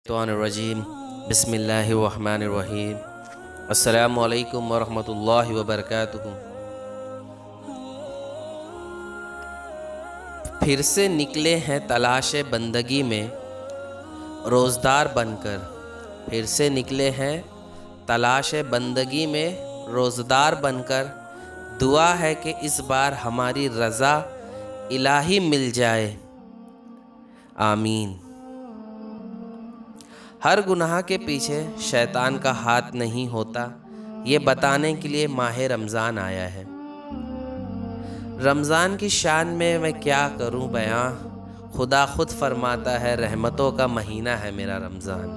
الشیطان الرجیم بسم اللہ الرحمن الرحیم السلام علیکم ورحمۃ اللہ وبرکاتہ۔ پھر سے نکلے ہیں تلاش بندگی میں روزدار بن کر، پھر سے نکلے ہیں تلاش بندگی میں روزدار بن کر، دعا ہے کہ اس بار ہماری رضا الہی مل جائے، آمین۔ ہر گناہ کے پیچھے شیطان کا ہاتھ نہیں ہوتا، یہ بتانے کے لیے ماہ رمضان آیا ہے۔ رمضان کی شان میں کیا کروں بیاں، خدا خود فرماتا ہے رحمتوں کا مہینہ ہے میرا رمضان۔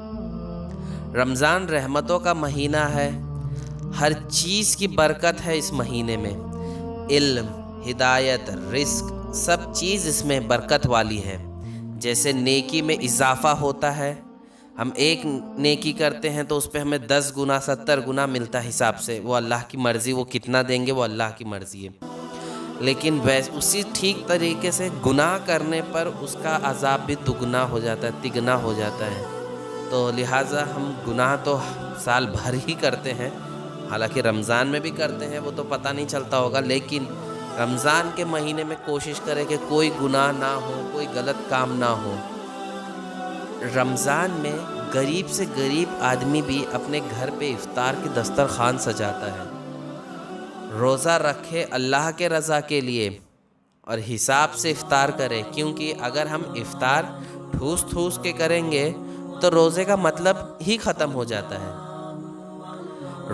رمضان رحمتوں کا مہینہ ہے، ہر چیز کی برکت ہے اس مہینے میں، علم، ہدایت، رزق، سب چیز اس میں برکت والی ہے۔ جیسے نیکی میں اضافہ ہوتا ہے، ہم ایک نیکی کرتے ہیں تو اس پہ ہمیں 10 گنا 70 گنا ملتا ہے حساب سے، وہ اللہ کی مرضی، وہ کتنا دیں گے وہ اللہ کی مرضی ہے۔ لیکن اسی ٹھیک طریقے سے گناہ کرنے پر اس کا عذاب بھی دگنا ہو جاتا ہے، تگنا ہو جاتا ہے۔ تو لہٰذا ہم گناہ تو سال بھر ہی کرتے ہیں، حالانکہ رمضان میں بھی کرتے ہیں، وہ تو پتہ نہیں چلتا ہوگا، لیکن رمضان کے مہینے میں کوشش کریں کہ کوئی گناہ نہ ہو، کوئی غلط کام نہ ہو۔ رمضان میں غریب سے غریب آدمی بھی اپنے گھر پہ افطار کی دسترخوان سجاتا ہے، روزہ رکھے اللہ کے رضا کے لیے اور حساب سے افطار کرے، کیونکہ اگر ہم افطار ٹھوس ٹھوس کے کریں گے تو روزے کا مطلب ہی ختم ہو جاتا ہے۔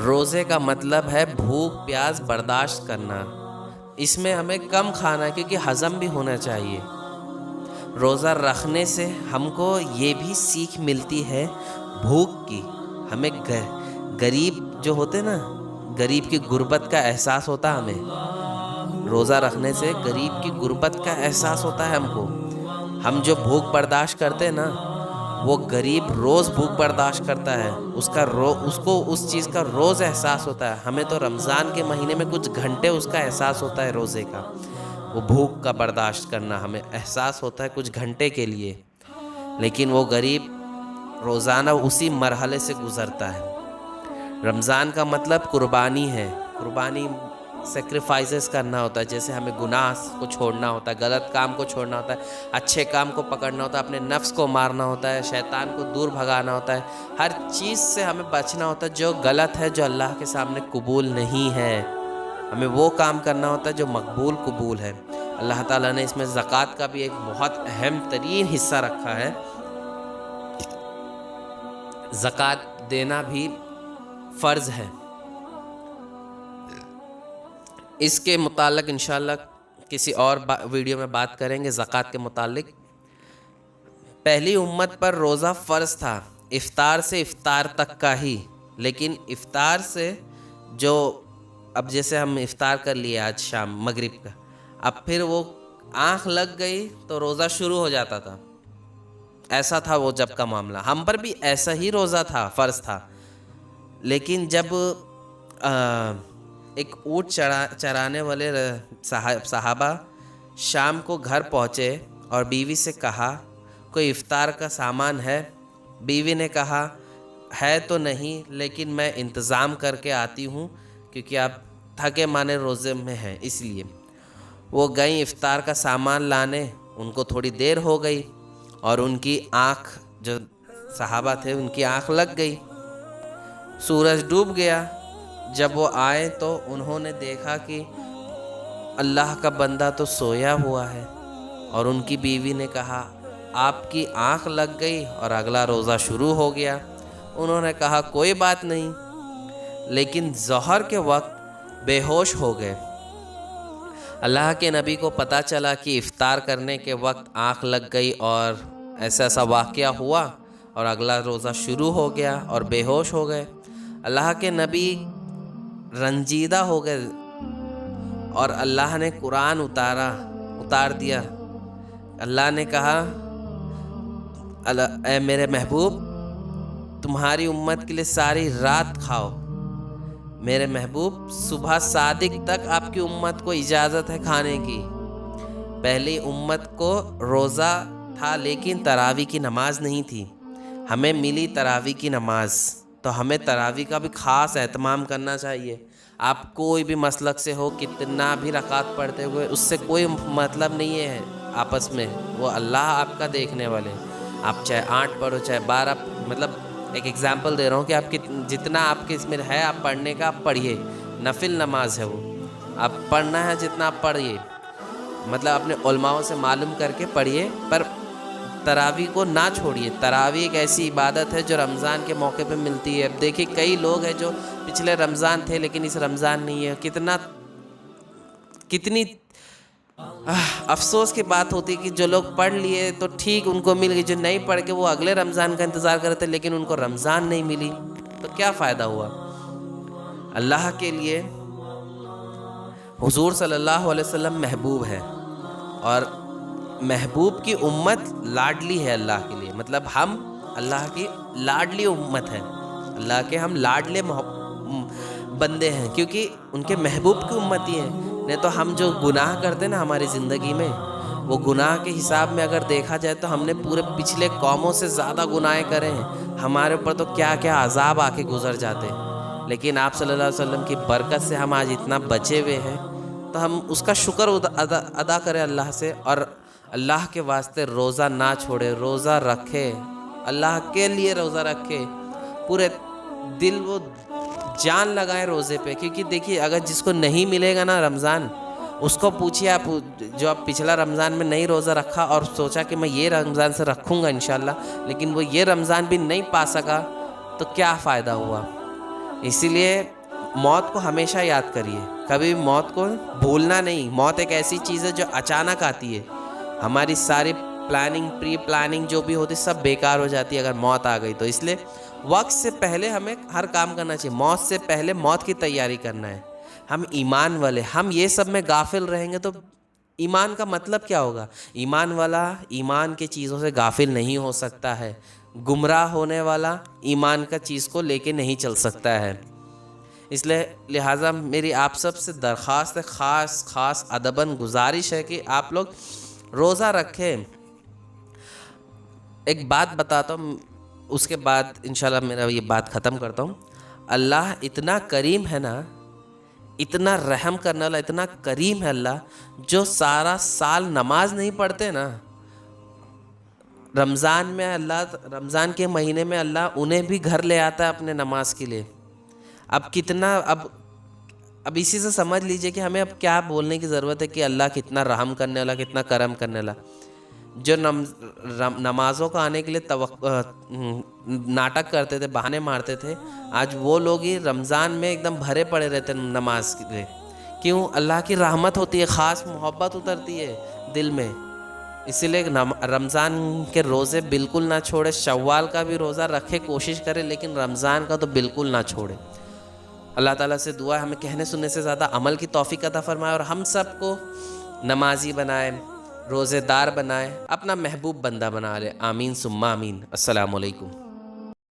روزے کا مطلب ہے بھوک پیاس برداشت کرنا، اس میں ہمیں کم کھانا ہے کیونکہ ہضم بھی ہونا چاہیے۔ روزہ رکھنے سے ہم کو یہ بھی سیکھ ملتی ہے بھوک کی، ہمیں غریب جو ہوتے نا، غریب کی غربت کا احساس ہوتا ہے ہمیں، روزہ رکھنے سے غریب کی غربت کا احساس ہوتا ہے ہم کو۔ ہم جو بھوک برداشت کرتے ہیں نا، وہ غریب روز بھوک برداشت کرتا ہے، اس کو اس چیز کا روز احساس ہوتا ہے۔ ہمیں تو رمضان کے مہینے میں کچھ گھنٹے اس کا احساس ہوتا ہے، روزے کا، وہ بھوک کا برداشت کرنا ہمیں احساس ہوتا ہے کچھ گھنٹے کے لیے، لیکن وہ غریب روزانہ اسی مرحلے سے گزرتا ہے۔ رمضان کا مطلب قربانی ہے، قربانی سیکریفائسز کرنا ہوتا ہے، جیسے ہمیں گناہ کو چھوڑنا ہوتا ہے، غلط کام کو چھوڑنا ہوتا ہے، اچھے کام کو پکڑنا ہوتا ہے، اپنے نفس کو مارنا ہوتا ہے، شیطان کو دور بھگانا ہوتا ہے، ہر چیز سے ہمیں بچنا ہوتا ہے جو غلط ہے، جو اللہ کے سامنے قبول نہیں ہے، ہمیں وہ کام کرنا ہوتا ہے جو مقبول قبول ہے۔ اللہ تعالیٰ نے اس میں زکوٰۃ کا بھی ایک بہت اہم ترین حصہ رکھا ہے، زکوٰۃ دینا بھی فرض ہے۔ اس کے متعلق انشاءاللہ کسی اور ویڈیو میں بات کریں گے زکوٰۃ کے متعلق۔ پہلی امت پر روزہ فرض تھا، افطار سے افطار تک کا ہی، لیکن افطار سے جو اب جیسے ہم افطار کر لیے آج شام مغرب کا، اب پھر وہ آنکھ لگ گئی تو روزہ شروع ہو جاتا تھا، ایسا تھا وہ جب کا معاملہ۔ ہم پر بھی ایسا ہی روزہ تھا، فرض تھا، لیکن جب ایک اونٹ چرانے والے صحابہ شام کو گھر پہنچے اور بیوی سے کہا کوئی افطار کا سامان ہے؟ بیوی نے کہا ہے تو نہیں، لیکن میں انتظام کر کے آتی ہوں کیونکہ آپ تھکے مانے روزے میں ہیں، اس لیے وہ گئیں افطار کا سامان لانے۔ ان کو تھوڑی دیر ہو گئی اور ان کی آنکھ، جو صحابہ تھے ان کی آنکھ لگ گئی، سورج ڈوب گیا۔ جب وہ آئے تو انہوں نے دیکھا کہ اللہ کا بندہ تو سویا ہوا ہے، اور ان کی بیوی نے کہا آپ کی آنکھ لگ گئی اور اگلا روزہ شروع ہو گیا۔ انہوں نے کہا کوئی بات نہیں، لیکن ظہر کے وقت بے ہوش ہو گئے۔ اللہ کے نبی کو پتہ چلا کہ افطار کرنے کے وقت آنکھ لگ گئی اور ایسا واقعہ ہوا اور اگلا روزہ شروع ہو گیا اور بے ہوش ہو گئے۔ اللہ کے نبی رنجیدہ ہو گئے اور اللہ نے قرآن اتار دیا۔ اللہ نے کہا اے میرے محبوب، تمہاری امت کے لیے ساری رات کھاؤ، میرے محبوب صبح صادق تک آپ کی امت کو اجازت ہے کھانے کی۔ پہلی امت کو روزہ تھا لیکن تراویح کی نماز نہیں تھی، ہمیں ملی تراویح کی نماز، تو ہمیں تراویح کا بھی خاص اہتمام کرنا چاہیے۔ آپ کوئی بھی مسلک سے ہو، کتنا بھی رکعت پڑھتے ہوئے، اس سے کوئی مطلب نہیں ہے آپس میں، وہ اللہ آپ کا دیکھنے والے۔ آپ چاہے 8 پڑھو چاہے 12، مطلب ایک ایگزامپل دے رہا ہوں کہ آپ جتنا آپ کے اس میں ہے آپ پڑھنے کا آپ پڑھیے، نفل نماز ہے وہ، آپ پڑھنا ہے جتنا آپ پڑھیے، مطلب اپنے علماؤں سے معلوم کر کے پڑھیے، پر تراویح کو نہ چھوڑیے۔ تراویح ایک ایسی عبادت ہے جو رمضان کے موقع پہ ملتی ہے۔ اب دیکھیے کئی لوگ ہیں جو پچھلے رمضان تھے لیکن اس رمضان نہیں ہے، کتنی افسوس کی بات ہوتی ہے کہ جو لوگ پڑھ لیے تو ٹھیک ان کو مل گئی، جو نہیں پڑھ کے وہ اگلے رمضان کا انتظار کرتے لیکن ان کو رمضان نہیں ملی، تو کیا فائدہ ہوا؟ اللہ کے لیے حضور صلی اللہ علیہ وسلم محبوب ہے، اور محبوب کی امت لاڈلی ہے اللہ کے لیے، مطلب ہم اللہ کی لاڈلی امت ہے، اللہ کے ہم لاڈلے بندے ہیں، کیونکہ ان کے محبوب کی امت ہی ہیں۔ نہیں تو ہم جو گناہ کرتے نا ہماری زندگی میں، وہ گناہ کے حساب میں اگر دیکھا جائے تو ہم نے پورے پچھلے قوموں سے زیادہ گناہ کرے ہیں، ہمارے اوپر تو کیا کیا عذاب آ کے گزر جاتے ہیں، لیکن آپ صلی اللہ علیہ وسلم کی برکت سے ہم آج اتنا بچے ہوئے ہیں، تو ہم اس کا شکر ادا کریں اللہ سے، اور اللہ کے واسطے روزہ نہ چھوڑے، روزہ رکھے، اللہ کے لیے روزہ رکھے، پورے دل و جان لگائیں روزے پہ، کیونکہ دیکھیے اگر جس کو نہیں ملے گا نا رمضان، اس کو پوچھیے آپ، جو آپ پچھلا رمضان میں نہیں روزہ رکھا اور سوچا کہ میں یہ رمضان سے رکھوں گا انشاءاللہ، لیکن وہ یہ رمضان بھی نہیں پا سکا، تو کیا فائدہ ہوا؟ اسی لیے موت کو ہمیشہ یاد کریے، کبھی موت کو بھولنا نہیں۔ موت ایک ایسی چیز ہے جو اچانک آتی ہے، ہماری ساری پری پلاننگ جو بھی ہوتی سب بیکار ہو جاتی ہے اگر موت آ گئی تو۔ اس لیے وقت سے پہلے ہمیں ہر کام کرنا چاہیے، موت سے پہلے موت کی تیاری کرنا ہے۔ ہم ایمان والے، ہم یہ سب میں غافل رہیں گے تو ایمان کا مطلب کیا ہوگا؟ ایمان والا ایمان کی چیزوں سے غافل نہیں ہو سکتا ہے، گمراہ ہونے والا ایمان کا چیز کو لے کے نہیں چل سکتا ہے۔ اس لیے لہٰذا میری آپ سب سے درخواست ہے، خاص ادباً گزارش ہے کہ آپ لوگ روزہ رکھیں۔ ایک بات بتاتا ہوں، اس کے بعد انشاءاللہ میرا یہ بات ختم کرتا ہوں۔ اللہ اتنا کریم ہے نا، اتنا رحم کرنے والا، اتنا کریم ہے اللہ، جو سارا سال نماز نہیں پڑھتے نا، رمضان کے مہینے میں اللہ انہیں بھی گھر لے آتا ہے اپنے نماز کے لیے۔ اب اسی سے سمجھ لیجئے کہ ہمیں اب کیا بولنے کی ضرورت ہے کہ اللہ کتنا رحم کرنے والا، کتنا کرم کرنے والا۔ جو نمازوں کا آنے کے لیے ناٹک کرتے تھے، بہانے مارتے تھے، آج وہ لوگ ہی رمضان میں ایک دم بھرے پڑے رہتے ہیں نماز کے لیے۔ کیوں؟ اللہ کی رحمت ہوتی ہے، خاص محبت اترتی ہے دل میں، اسی لیے رمضان کے روزے بالکل نہ چھوڑے۔ شوال کا بھی روزہ رکھے، کوشش کرے، لیکن رمضان کا تو بالکل نہ چھوڑے۔ اللہ تعالیٰ سے دعا ہے ہمیں کہنے سننے سے زیادہ عمل کی توفیق عطا فرمائے، اور ہم سب کو نمازی بنائے، روزے دار بنائے، اپنا محبوب بندہ بنا لے۔ آمین ثم آمین۔ السلام علیکم۔